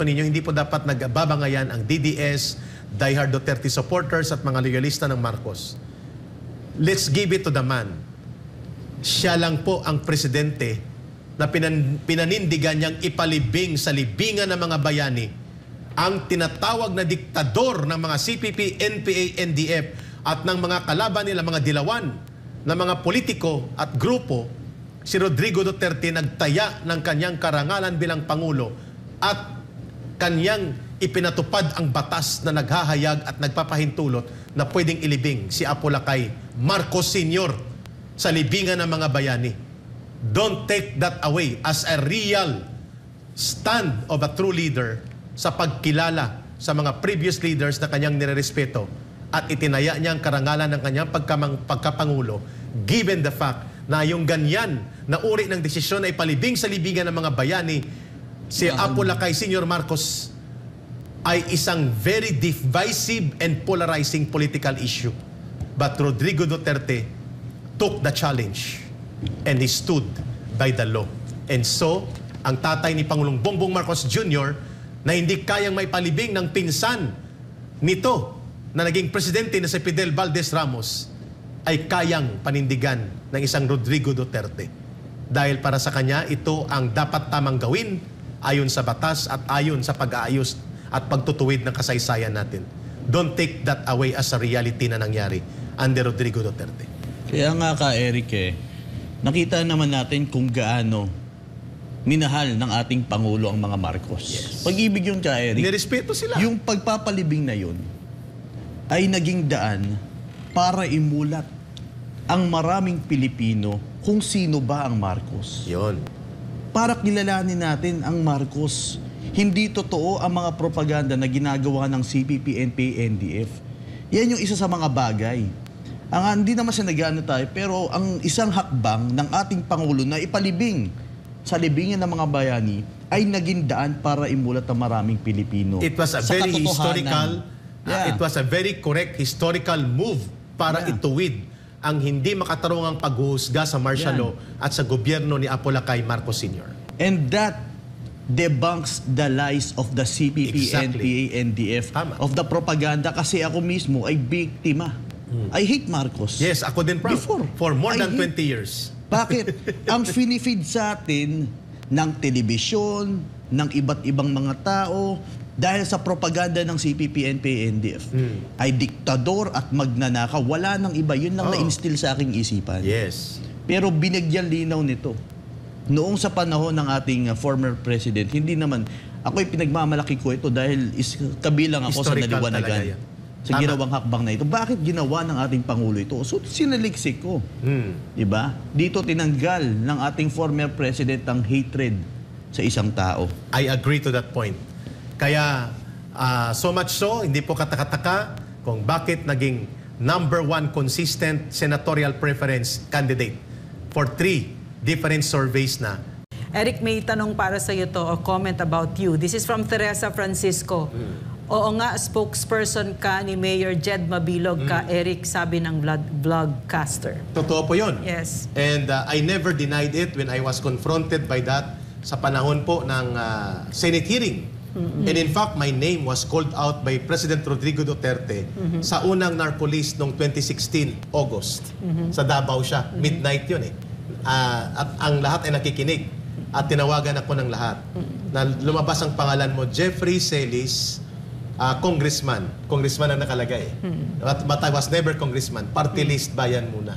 ninyo, hindi po dapat nagbabangayan ang DDS, diehard Duterte supporters at mga legalista ng Marcos. Let's give it to the man. Siya lang po ang presidente na pinanindigan niyang ipalibing sa libingan ng mga bayani ang tinatawag na diktador ng mga CPP, NPA, NDF at ng mga kalaban nila, mga dilawan na mga politiko at grupo. Si Rodrigo Duterte nagtaya ng kanyang karangalan bilang Pangulo at kanyang ipinatupad ang batas na naghahayag at nagpapahintulot na pwedeng ilibing si Apo Lakay Marcos Sr. sa libingan ng mga bayani. Don't take that away as a real stand of a true leader sa pagkilala sa mga previous leaders na kanyang nirerespeto at itinaya niya ang karangalan ng kanyang pagkapangulo given the fact na yung ganyan na uri ng desisyon ay palibing sa libingan ng mga bayani. Si Apo Lakay Sr. Marcos ay isang very divisive and polarizing political issue. But Rodrigo Duterte took the challenge and he stood by the law. And so, ang tatay ni Pangulong Bongbong Marcos Jr. na hindi kayang maipalibing ng pinsan nito na naging presidente na si Fidel Valdez Ramos ay kayang panindigan ng isang Rodrigo Duterte. Dahil para sa kanya, ito ang dapat tamang gawin ayon sa batas at ayon sa pag-aayos at pagtutuwid ng kasaysayan natin. Don't take that away as a reality na nangyari under Rodrigo Duterte. Kaya nga Eric, nakita naman natin kung gaano minahal ng ating Pangulo ang mga Marcos. Yes. Pag-ibig yun Eric. Nirespeto sila. Yung pagpapalibing na yun ay naging daan para imulat ang maraming Pilipino kung sino ba ang Marcos. Yun. Para kilalanin natin ang Marcos. Hindi totoo ang mga propaganda na ginagawa ng CPP, NPA, NDF. Yan yung isa sa mga bagay. Hindi naman siya nag-ano tayo, pero ang isang hakbang ng ating Pangulo na ipalibing sa libingan ng mga bayani ay naging daan para imulat ang maraming Pilipino. It was a very historical, it was a very correct historical move para ituwid ang hindi makatarungang paghuhusga sa martial law at sa gobyerno ni Apo Lakay Marcos Sr. And that debunks the lies of the CPP, NPA, NDF, of the propaganda kasi ako mismo ay biktima. I hate Marcos. Yes, ako din proud. Before, for more than 20 years. Bakit? Ang finifeed sa atin ng telebisyon, ng iba't ibang mga tao, dahil sa propaganda ng CPP, NPA, NDF, ay diktador at magnanakaw. Wala nang iba. Yun lang na-instill sa aking isipan. Yes. Pero binigyan linaw nito. Noong sa panahon ng ating former president, hindi naman, ako'y pinagmamalaki ko ito dahil kabilang ako sa naliwanagan. Sa ginawang hakbang na ito. Bakit ginawa ng ating Pangulo ito? So, sinaliksik ko. Diba? Dito tinanggal ng ating former president ang hatred sa isang tao. I agree to that point. Kaya, so much so, hindi po katakataka kung bakit naging #1 consistent senatorial preference candidate for 3 different surveys na. Eric, may tanong para sa iyo to, or comment about you. This is from Teresa Francisco. Oo nga, spokesperson ka ni Mayor Jed Mabilog ka, Eric, sabi ng vlogcaster. Totoo po yun. Yes. And I never denied it when I was confronted by that sa panahon po ng Senate hearing. And in fact, my name was called out by President Rodrigo Duterte sa unang narco-list noong 2016, August. Sa Davao siya. Midnight yun eh. At ang lahat ay nakikinig. At tinawagan ako ng lahat. Na lumabas ang pangalan mo, Jeffrey Celis, congressman. Congressman ang nakalagay. But I was never congressman. Party list bayan muna.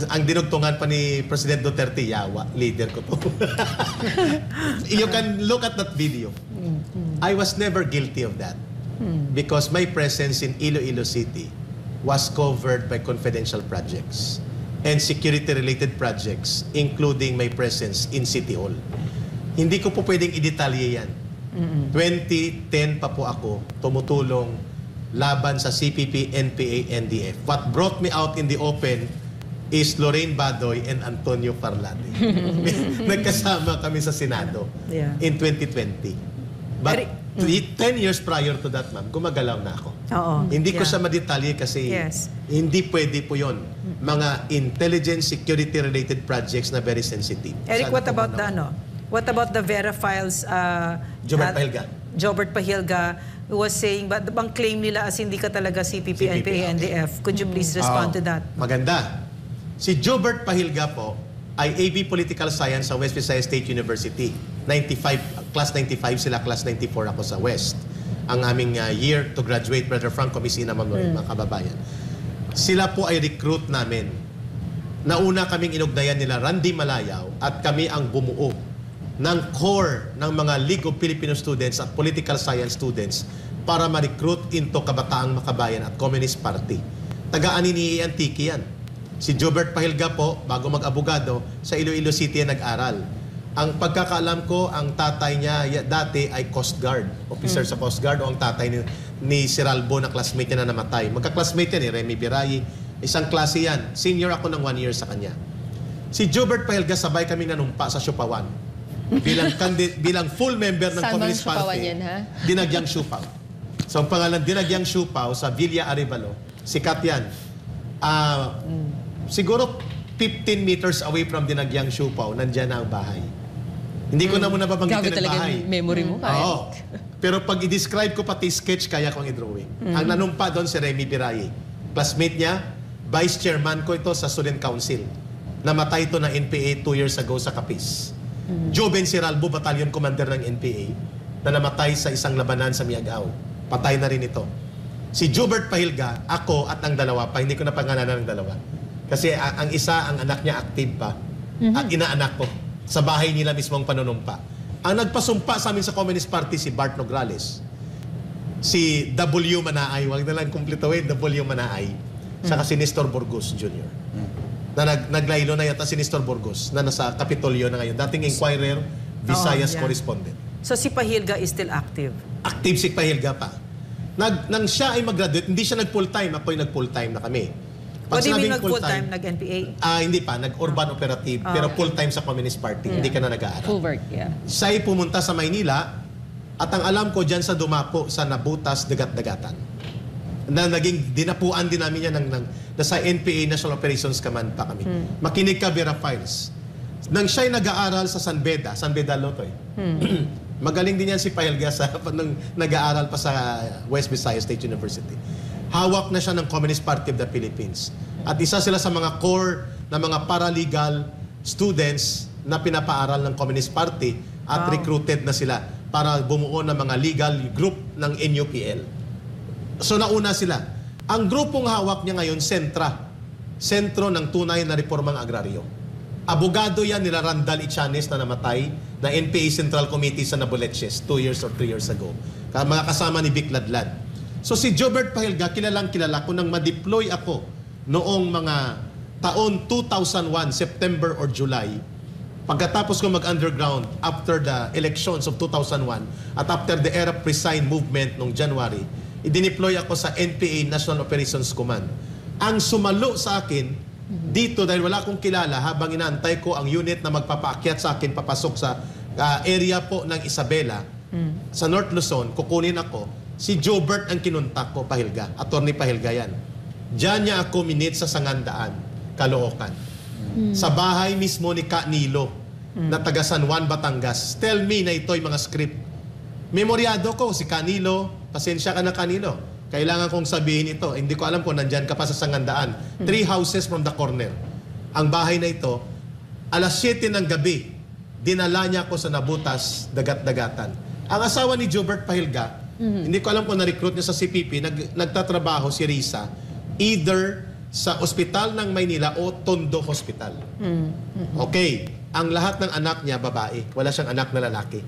Ang dinugtungan pa ni President Duterte, yawa, leader ko to. You can look at that video. I was never guilty of that. Because my presence in Iloilo City was covered by confidential projects and security-related projects, including my presence in City Hall. Hindi ko po pwedeng i-detalye yan. 2010 pa po ako tumutulong laban sa CPP, NPA, NDF. What brought me out in the open is Lorraine Badoy and Antonio Parlate. Nagkasama kami sa Senado in 2020. But 10 years prior to that, ma'am, gumagalaw na ako. Hindi ko siya madetalye kasi hindi pwede po yun. Mga intelligence security-related projects na very sensitive. Eric, what about What about the Vera Files? Jobert Pahilga. Jobert Pahilga was saying, but bang claim nila as hindi ka talaga CPP, NPA, NDF? Could you please respond to that? Maganda. Si Jobert Pahilga po ay AB Political Science sa West Visayas State University. 95, class 95 sila, class 94 ako sa West. Ang aming year to graduate, Brother Frank Comisina, mga kababayan. Sila po ay recruit namin. Nauna kaming inugnayan nila Randy Malayaw at kami ang bumuo ng core ng mga League of Filipino Students at Political Science Students para ma-recruit into Kabataang Makabayan at Communist Party. Taga-ani ni Antique yan. Si Jobert Pahilga po, bago mag-abogado, sa Iloilo City nag-aral. Ang pagkakaalam ko, ang tatay niya dati ay Coast Guard, officer sa Coast Guard, o ang tatay ni Siralbo na classmate niya na namatay. Magka-classmate yan, Remy Birayi. Isang klase yan. Senior ako ng 1 year sa kanya. Si Jobert Pahilga, sabay kami nanumpa sa Siupawan. Bilang full member ng Communist Party, Dinagyang Siupaw. So ang pangalan Dinagyang Siupaw sa Villa Arevalo, sikat yan. Siguro 15 meters away from Dinagyang Siupaw, nandiyan na ang bahay. Hindi ko na muna babanggitin ang bahay. Memory mo, Oo. Pero pag i-describe ko pati sketch, kaya kong i-drawing. Ang nanumpa doon si Remy Birayi. Classmate niya, vice chairman ko ito sa Student Council. Namatay ito ng NPA 2 years ago sa Capiz. Joven Siralbo, battalion commander ng NPA, na namatay sa isang labanan sa Miagao. Patay na rin ito. Si Jobert Pahilga, ako at ang dalawa pa, hindi ko na pangalanan ng dalawa. Kasi ang isa, ang anak niya active pa. At inaanak ko. Sa bahay nila mismong panunumpa. Ang nagpasumpa sa amin sa Communist Party, si Bart Nograles. Si W. Manaay, wag na lang kumplituhin, W. Manaay. Saka si Nestor Burgos Jr. Na naglaylo na yata si Nestor Burgos na nasa Kapitolyo na ngayon. Dating Inquirer, Visayas correspondent. So si Pahilga is still active? Active si Pahilga pa. Nang siya ay mag-graduate, hindi siya nag-full-time. Ako'y nag-full-time na kami. What do you mean nag-full-time? Nag-NPA? Hindi pa. Nag-urban operative. Pero full-time sa Communist Party. Hindi ka na nag-aaral. Full work, yeah. Siya ay pumunta sa Maynila at ang alam ko dyan sa Dumapo, sa Nabutas, Dagat-Dagatan. Na naging dinapuan din namin yan nasa NPA National Operations Command pa kami. Makinig ka, Vera Files. Nang siya'y nag-aaral sa San Beda Loto eh. Magaling din yan si Pahilga nang nag-aaral pa sa West Visayas State University. Hawak na siya ng Communist Party of the Philippines. At isa sila sa mga core na mga paralegal students na pinapaaral ng Communist Party at recruited na sila para bumuo ng mga legal group ng NUPL. So nauna sila. Ang grupong hawak niya ngayon, Sentro ng Tunay na Reformang Agraryo. Abogado yan nila Randall Ichanes na namatay na NPA Central Committee sa Naboleches 2 years or 3 years ago. Mga kasama ni Vic Ladlad. So si Jobert Pahilga, kilalang kilala ko nang ma-deploy ako noong mga taon 2001, September or July. Pagkatapos ko mag-underground after the elections of 2001 at after the Arab Resign movement noong January, i-deploy ako sa NPA National Operations Command. Ang sumalo sa akin dito dahil wala akong kilala habang inaantay ko ang unit na magpapaakyat sa akin papasok sa area po ng Isabela sa North Luzon, kukunin ako. Si Jobert ang kinuntak ko, Pahilga. Attorney Pahilga yan. Diyan niya ako minit sa Sangandaan, Caloocan. Sa bahay mismo ni Ka Nilo na taga San Juan, Batangas. Tell me na ito'y mga script. Memoryado ko si Canilo. Pasensya ka na, Canilo. Kailangan kong sabihin ito. Hindi ko alam kung nandyan ka pa sa Sangandaan. 3 houses from the corner. Ang bahay na ito, alas 7 ng gabi, dinala niya ako sa Nabutas, Dagat-Dagatan. Ang asawa ni Jobert Pahilga, hindi ko alam kung na-recruit niya sa CPP, nagtatrabaho si Risa, either sa ospital ng Maynila o Tondo Hospital. Okay. Ang lahat ng anak niya, babae. Wala siyang anak na lalaki.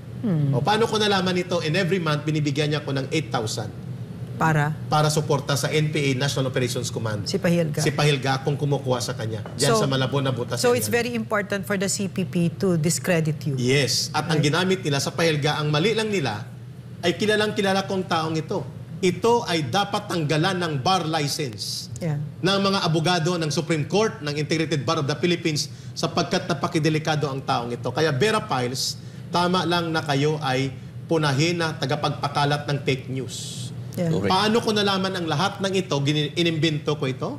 O paano ko nalaman ito? And every month, binibigyan niya ako ng 8,000 para suporta sa NPA National Operations Command. Si Pahilga. Si Pahilga kung kumukuha sa kanya. Diyan sa Malabon na Butas. So it's very important for the CPP to discredit you. Yes. At ang ginamit nila sa Pahilga, ang mali lang nila, ay kilalang kilala kong taong ito. Ito ay dapat tanggalan ng bar license ng mga abogado ng Supreme Court, ng Integrated Bar of the Philippines, sapagkat napakidelikado ang taong ito. Kaya Vera Files, tama lang na kayo ay punahin na tagapagpakalat ng fake news. Paano ko nalaman ang lahat ng ito? Inimbento ko ito?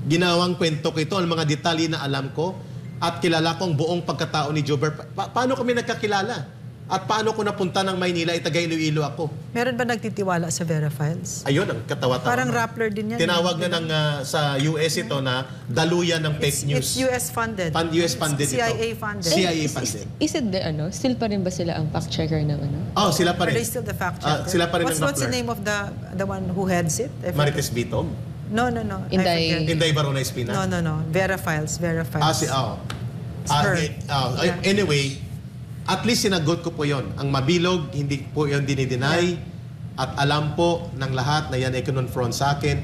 Ginawang kwento ko ito? Ang mga detalye na alam ko? at kilala ko ang buong pagkatao ni Jobert. Paano kami nagkakilala? At paano ko napunta ng Maynila, taga Iloilo ako? Meron ba nagtitiwala sa Vera Files? Ayun, ang katawa-tawa. Parang Rappler din yan. Tinawag na ng, sa US ito na daluyan ng fake news. It's US funded. US funded ito. CIA funded. CIA funded. Is it the still pa rin ba sila ang fact checker ng ano? Oh, sila pa Are rin. they still the fact checker? Sila pa rin What's the Rappler. name of the one who heads it? I forget. Marites Bitong. No. I Inday. forget. Inday Barona Espina. No. Vera Files. It's her. Yeah. Anyway, at least sinagot ko po yon. Ang mabilog, hindi po yon dinideny. At alam po ng lahat na yan ay kinonfront sa akin.